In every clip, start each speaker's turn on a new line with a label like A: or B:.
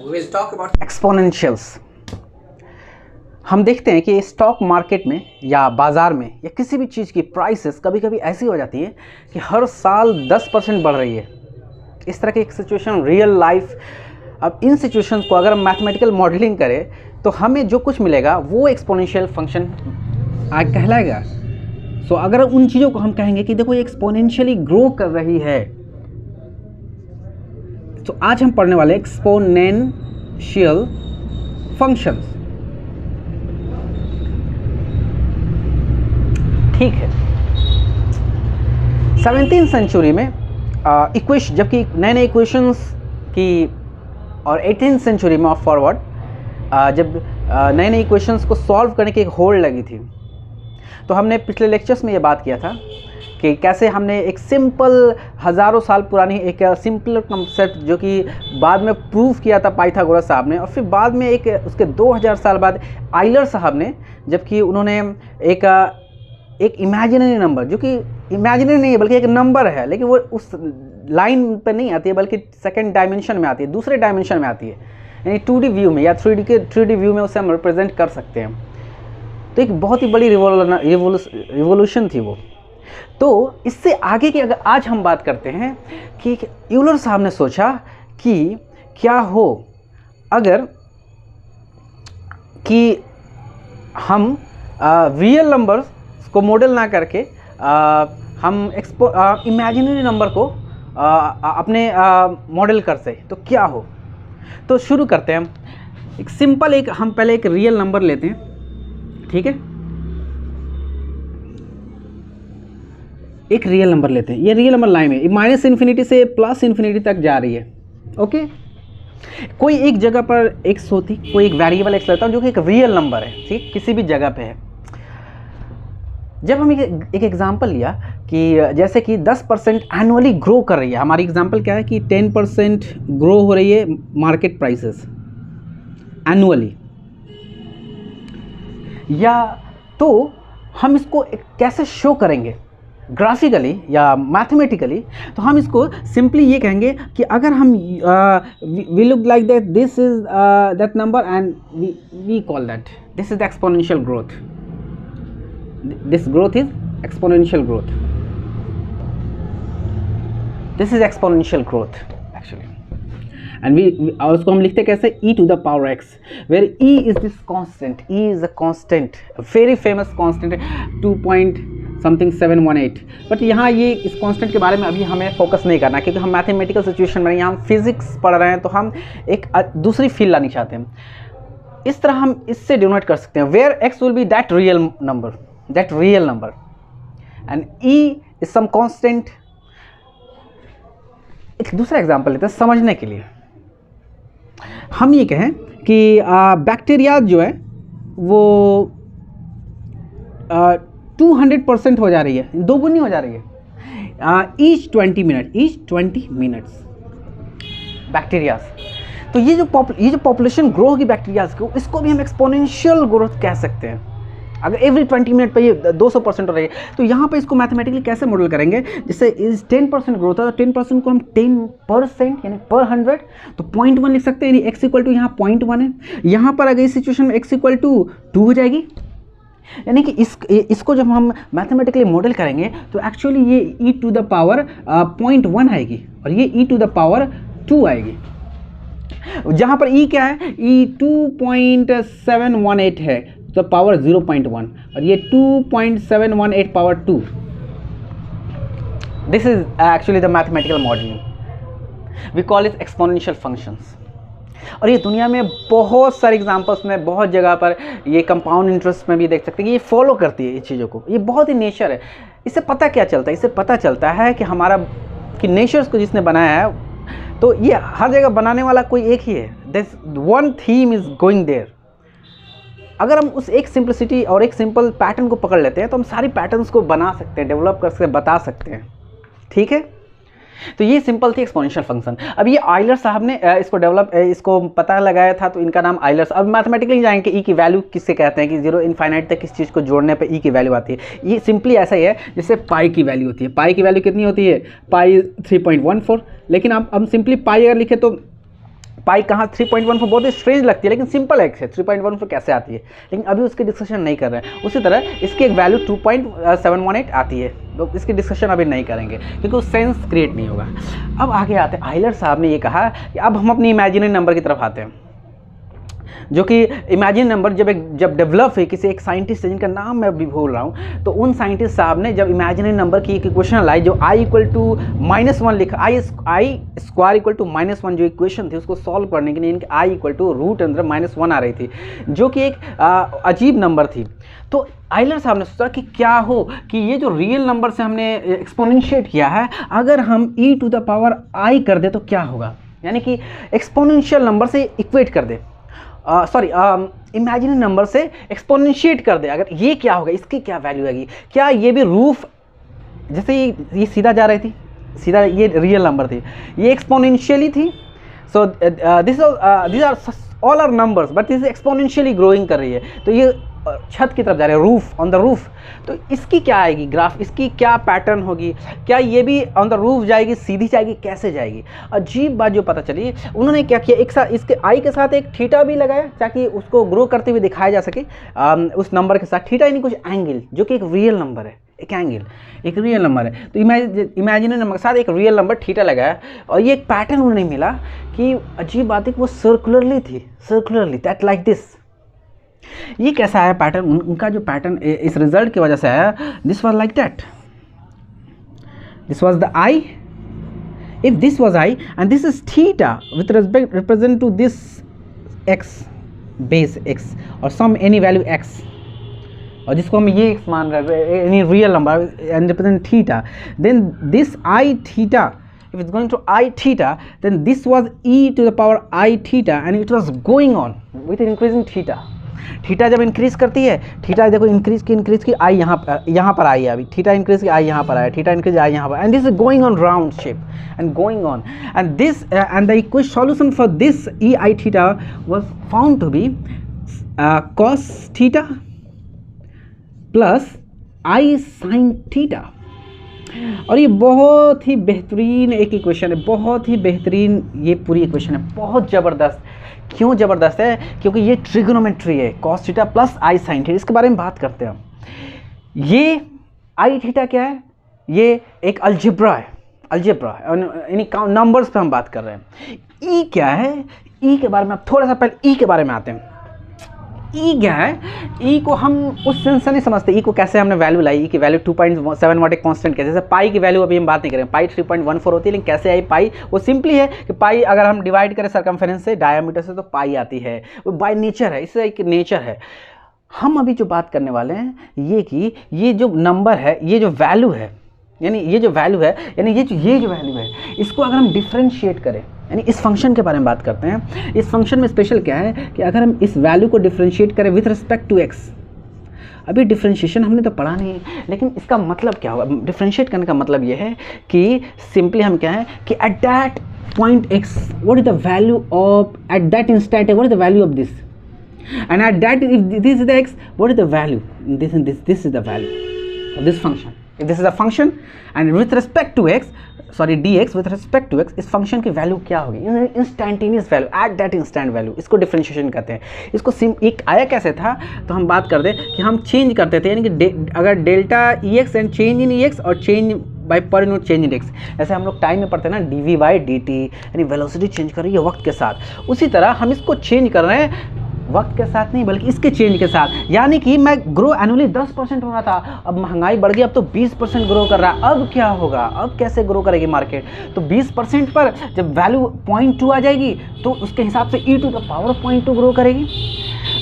A: we will talk about exponentials. हम देखते हैं कि स्टॉक मार्केट में या बाज़ार में या किसी भी चीज़ की प्राइसेस कभी कभी ऐसी हो जाती है कि हर साल 10% बढ़ रही है। इस तरह की एक सिचुएशन रियल लाइफ। अब इन सिचुएशंस को अगर हम मैथमेटिकल मॉडलिंग करें तो हमें जो कुछ मिलेगा वो एक्सपोनेंशियल फंक्शन कहलाएगा। सो अगर उन चीज़ों को हम कहेंगे कि देखो ये एक्सपोनेंशियली ग्रो कर रही है, तो आज हम पढ़ने वाले एक्सपोनेंशियल फंक्शंस। ठीक है, 17th सेंचुरी में इक्वेशन, जबकि नए नए इक्वेशंस की, और 18th सेंचुरी में फॉरवर्ड जब नए नए इक्वेशंस को सॉल्व करने की एक होड़ लगी थी, तो हमने पिछले लेक्चर्स में ये बात किया था कि कैसे हमने एक सिंपल हज़ारों साल पुरानी एक सिंपल कंसेप्ट जो कि बाद में प्रूव किया था पाइथागोरस साहब ने, और फिर बाद में एक उसके 2000 साल बाद आइलर साहब ने, जबकि उन्होंने एक इमेजिनरी नंबर, जो कि इमेजिनरी नहीं है बल्कि एक नंबर है, लेकिन वो उस लाइन पे नहीं आती है बल्कि सेकंड डायमेंशन में आती है, दूसरे डायमेंशन में आती है, यानी 2D व्यू में या 3D व्यू में उसे हम रिप्रेजेंट कर सकते हैं। तो एक बहुत ही बड़ी रिवोल्यूशन थी वो। तो इससे आगे की अगर आज हम बात करते हैं कि यूलर साहब ने सोचा कि क्या हो अगर कि हम रियल नंबर्स को मॉडल ना करके हम इमेजिनरी नंबर को अपने मॉडल कर से, तो क्या हो। तो शुरू करते हैं हम एक सिंपल, हम पहले एक रियल नंबर लेते हैं। ठीक है, एक रियल नंबर लेते हैं। ये रियल नंबर लाइन है, माइनस इन्फिनिटी से प्लस इन्फिनिटी तक जा रही है। ओके, कोई एक जगह पर एक्स होती, कोई एक वेरिएबल एक्स लेता हूँ जो कि एक रियल नंबर है, ठीक, किसी भी जगह पे है। जब हम एक एग्जांपल लिया कि जैसे कि 10% एनुअली ग्रो कर रही है, हमारी एग्जांपल क्या है कि 10% ग्रो हो रही है मार्केट प्राइसेस एनुअली, या तो हम इसको कैसे शो करेंगे ग्राफिकली या मैथमेटिकली। तो हम इसको सिंपली ये कहेंगे कि अगर हम we look like that, this is that number and we call that this is the exponential growth. This growth is exponential growth. This is exponential growth actually. And we उसको हम लिखते कैसे, e to the power x, where e is this constant. E is a constant, a very famous constant, 2.718. But यहाँ ये इस constant के बारे में अभी हमें फोकस नहीं करना, क्योंकि हम मैथमेटिकल सिचुएशन में, यहाँ हम फिजिक्स पढ़ रहे हैं, तो हम एक दूसरी फील्ड लानी चाहते हैं। इस तरह हम इससे डिनोट कर सकते हैं, where x will be that real number and e is some constant। एक दूसरा एग्जांपल लेते हैं समझने के लिए। हम ये कहें कि बैक्टीरिया जो है वो 200% हो जा रही है, दोगुनी हो जा रही है ईच 20 मिनट्स बैक्टीरियाज। तो ये जो पॉपुलेशन ग्रो होगी बैक्टीरियाज को, इसको भी हम एक्सपोनेंशियल ग्रोथ कह सकते हैं। अगर एवरी 20 मिनट पे ये 200% हो रही है, तो यहाँ पे इसको मैथमेटिकली कैसे मॉडल करेंगे, जैसे इस 10% ग्रोथ है, तो 10% को हम 10% यानी पर 100, तो 0.1 लिख सकते हैं, यानी x इक्वल टू यहाँ 0.1 है। यहाँ पर अगर इस सिचुएशन में x इक्वल टू 2 हो जाएगी, यानी कि इसको जब हम मैथमेटिकली मॉडल करेंगे तो एक्चुअली ये e टू द पावर 0.1 आएगी और ये e टू द पावर 2 आएगी। जहाँ पर e क्या है, e 2.718 है, तो पावर 0.1, और ये 2.718 power 2। This is actually the mathematical modelling, we call it exponential functions. और ये दुनिया में बहुत सारे एग्जांपल्स में, बहुत जगह पर ये कंपाउंड इंटरेस्ट में भी देख सकते हैं कि ये फॉलो करती है ये चीज़ों को। ये बहुत ही नेचर है। इससे पता क्या चलता है, इससे पता चलता है कि हमारा कि नेचर्स को जिसने बनाया है, तो ये हर जगह बनाने वाला कोई एक ही है। This one theme is going there. अगर हम उस एक सिंपलिसिटी और एक सिंपल पैटर्न को पकड़ लेते हैं, तो हम सारी पैटर्न्स को बना सकते हैं, डेवलप कर सकते हैं, बता सकते हैं। ठीक है, तो ये सिंपल थी एक्सपोनेंशियल फंक्शन। अब ये आइलर साहब ने इसको पता लगाया था, तो इनका नाम आइलर। अब मैथमेटिकली जाएंगे ई की वैल्यू किससे कहते हैं, कि 0 इनफाइनाइट तक किस चीज़ को जोड़ने पे ई की वैल्यू आती है। ये सिंपली ऐसा ही है जैसे पाई की वैल्यू होती है। पाई की वैल्यू कितनी होती है, पाई 3.14। लेकिन अब हम सिंपली पाई अगर लिखे तो पाई कहाँ 3.14 बहुत ही स्ट्रेंज लगती है, लेकिन सिंपल एक्स है, 3.14 कैसे आती है, लेकिन अभी उसकी डिस्कशन नहीं कर रहे हैं। उसी तरह इसकी एक वैल्यू 2.718 आती है, तो इसकी डिस्कशन अभी नहीं करेंगे क्योंकि उस सेंस क्रिएट नहीं होगा। अब आगे आते हैं, आइलर साहब ने ये कहा कि अब हम अपनी इमेजिनरी नंबर की तरफ आते हैं, जो कि इमेजिन नंबर जब डेवलप हुई किसी एक साइंटिस्ट से जिनका नाम मैं अभी भूल रहा हूँ, तो उन साइंटिस्ट साहब ने जब इमेजिनरी नंबर की एक इक्वेशन लाई जो i इक्वल टू -1 लिखा, आई स्क्वायर इक्वल टू -1 जो इक्वेशन थी उसको सॉल्व करने के लिए इनके i इक्वल टू रूट अंदर -1 आ रही थी, जो कि एक अजीब नंबर थी। तो आइलर साहब ने सोचा कि क्या हो कि ये जो रियल नंबर से हमने एक्सपोनेंशिएट किया है, अगर हम e to the power i कर दे तो क्या होगा, यानी कि एक्सपोनेंशियल नंबर से इक्वेट कर दे, इमेजिनरी नंबर से एक्सपोनेंशिएट कर दे, अगर ये क्या होगा, इसकी क्या वैल्यू आएगी, क्या ये भी रूफ, जैसे ये सीधा जा रही थी, सीधा ये रियल नंबर थी, ये एक्सपोनेंशियली थी, so this are all are numbers but this exponentially growing कर रही है, तो ये छत की तरफ जा रहे हैं, रूफ, ऑन द रूफ, तो इसकी क्या आएगी ग्राफ, इसकी क्या पैटर्न होगी, क्या ये भी ऑन द रूफ जाएगी, सीधी जाएगी, कैसे जाएगी। अजीब बात जो पता चली, उन्होंने क्या किया, एक साथ इसके आई के साथ एक थीटा भी लगाया ताकि उसको ग्रो करते हुए दिखाया जा सके उस नंबर के साथ, थीटा यानी कुछ एंगल जो कि एक रियल नंबर है, एक एंगल एक रियल नंबर है, तो इमेजिनरी नंबर के साथ एक रियल नंबर थीटा लगाया, और ये एक पैटर्न उन्हें मिला कि अजीब बात है कि वो सर्कुलरली थी, सर्कुलरली दैट लाइक दिस। ये कैसा आया पैटर्न, उनका जो पैटर्न इस रिजल्ट की वजह से आया, this was like that, this was the i, if this was i and this is theta with respect represent to this x, base x और सम एनी वैल्यू एक्स, और जिसको हम ये एक्स मान रहे हैं, any real number and represent theta, then this i theta, if it's going to I theta, then this was e to the power I theta and it was going on with increasing theta. Theta जब increase करती है, theta देखो increase की आई यहाँ पर आई है, अभी theta increase की आई यहाँ पर आया, थीटा इंक्रीज आई यहाँ पर, and this is going on round shape and going on, and this and the equation solution for this e i theta was found to be cos theta plus i sine theta. और ये बहुत ही बेहतरीन एक equation है, बहुत ही बेहतरीन ये पूरी इक्वेशन है, बहुत ज़बरदस्त। क्यों ज़बरदस्त है, क्योंकि ये ट्रिगोनोमेट्री है, cos theta plus i sine theta, इसके बारे में बात करते हैं। ये आई थीटा क्या है, ये एक अलजेब्रा है, यानी नंबर्स पे हम बात कर रहे हैं। ई क्या है, ई के बारे में आप थोड़ा सा पहले ई के बारे में आते हैं। ई क्या है, ई को हम उस सेंस से नहीं समझते, ई को कैसे हमने वैल्यू लाई, ई की वैल्यू 2.7 एक कांस्टेंट के, जैसे पाई की वैल्यू अभी हम बात नहीं करें, पाई 3.14 होती है, लेकिन कैसे आई पाई, वो सिंपली है कि पाई अगर हम डिवाइड करें सर्कमफेरेंस से, डायमीटर से, तो पाई आती है, वो बाय नेचर है, इससे एक नेचर है। हम अभी जो बात करने वाले हैं ये कि ये जो नंबर है, ये जो वैल्यू है, यानी ये जो वैल्यू है, यानी ये जो वैल्यू है, इसको अगर हम डिफ्रेंशिएट करें, यानी इस फंक्शन के बारे में बात करते हैं। इस फंक्शन में स्पेशल क्या है कि अगर हम इस वैल्यू को डिफ्रेंशिएट करें विथ रिस्पेक्ट टू एक्स, अभी डिफ्रेंशिएशन हमने तो पढ़ा नहीं है, लेकिन इसका मतलब क्या होगा, डिफ्रेंशिएट करने का मतलब ये है कि सिंपली हम क्या है कि at that point x what is the value of, at that instant what is the value of this, and at that if this is the x what is the value, this is the value of this function. If this is a function and with respect to x, sorry dx with respect to x, इस function की value क्या होगी, instantaneous value, at that instant value, इसको differentiation कहते हैं। इसको एक आया कैसे था, तो हम बात करते कि हम चेंज करते थे, यानी कि अगर delta E X and change in E X और change by per unit change in X, ऐसे हम लोग टाइम में पढ़ते हैं ना, D V by D T, यानी वेलोसिटी चेंज कर रही है वक्त के साथ, उसी तरह हम इसको चेंज कर रहे हैं वक्त के साथ नहीं बल्कि इसके चेंज के साथ। यानी कि मैं ग्रो एनुअली 10% हो रहा था, अब महंगाई बढ़ गई, अब तो 20% ग्रो कर रहा है, अब क्या होगा, अब कैसे ग्रो करेगी मार्केट, तो 20% पर जब वैल्यू 0.2 आ जाएगी तो उसके हिसाब से e to the power 0.2 grow करेगी।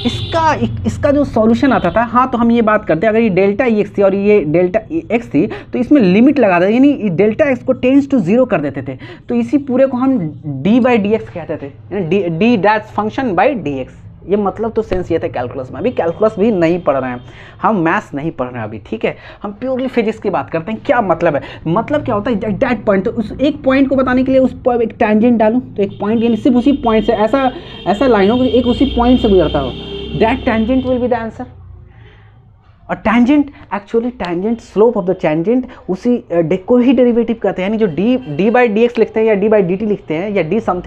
A: इसका जो सॉल्यूशन आता था, हाँ तो हम ये बात करते हैं, अगर ये डेल्टा ई एक्स थी और ये डेल्टा एक्स थी तो इसमें लिमिट लगा देते, यानी डेल्टा एक्स को टेंस टू 0 कर देते थे, तो इसी पूरे को हम डी बाई डी एक्स कहते थे, यानी D dash function by D x. ये मतलब तो सेंस ये था कैलकुलस में, अभी कैलकुलस भी नहीं पढ़ रहे हैं हम, मैथ्स नहीं पढ़ रहे हैं अभी, ठीक है, हम प्योरली फिजिक्स की बात करते हैं। क्या मतलब है, मतलब क्या होता है दैट पॉइंट, तो उस एक पॉइंट को बताने के लिए उस पर एक टैंजेंट डालूं, तो एक पॉइंट यानी सिर्फ उसी पॉइंट से ऐसा लाइन हो कि एक उसी पॉइंट से गुजरता हो, that tangent will be the answer. और tangent actually tangent slope of the tangent उसी को ही डेरिवेटिव कहते हैं, यानी जो डी बाई डी एक्स लिखते हैं या डी बाई डी टी लिखते हैं या डी समथिंग